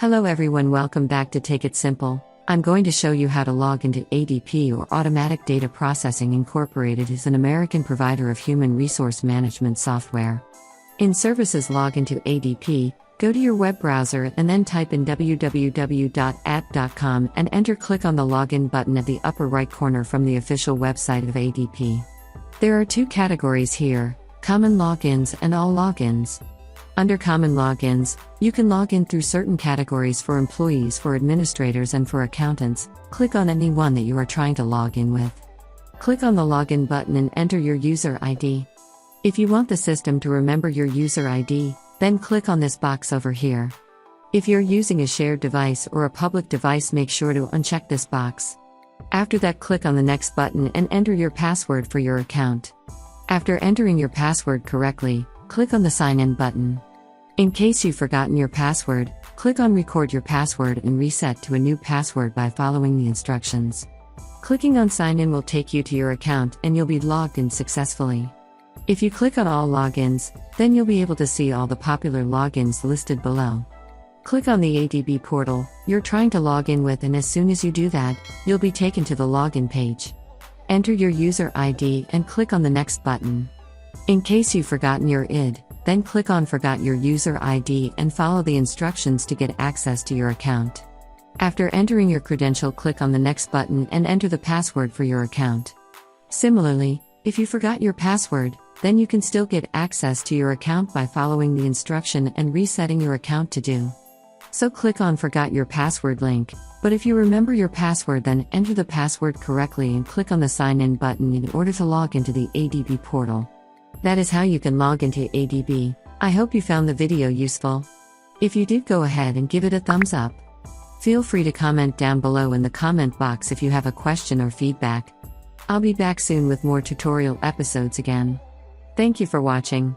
Hello everyone, welcome back to Take It Simple. I'm going to show you how to log into ADP, or Automatic Data Processing Incorporated is an American provider of human resource management software. In Services, log into ADP, go to your web browser and then type in www.app.com and click on the login button at the upper right corner from the official website of ADP. There are two categories here: common logins and all logins. Under Common Logins, you can log in through certain categories for employees, for administrators, and for accountants. Click on any one that you are trying to log in with. Click on the Login button and enter your user ID. If you want the system to remember your user ID, then click on this box over here. If you're using a shared device or a public device, make sure to uncheck this box. After that, click on the Next button and enter your password for your account. After entering your password correctly, click on the Sign In button. In case you've forgotten your password, click on Record your password and reset to a new password by following the instructions. Clicking on Sign In will take you to your account and you'll be logged in successfully. If you click on All Logins, then you'll be able to see all the popular logins listed below. Click on the ADP portal you're trying to log in with, and as soon as you do that, you'll be taken to the login page. Enter your user ID and click on the Next button. In case you've forgotten your ID, then click on Forgot Your User ID and follow the instructions to get access to your account. After entering your credential, click on the Next button and enter the password for your account. Similarly, if you forgot your password, then you can still get access to your account by following the instruction and resetting your account to do. So click on Forgot Your Password link, but if you remember your password, then enter the password correctly and click on the Sign In button in order to log into the ADP portal. That is how you can log into ADP. I hope you found the video useful. If you did, go ahead and give it a thumbs up. Feel free to comment down below in the comment box if you have a question or feedback. I'll be back soon with more tutorial episodes again. Thank you for watching.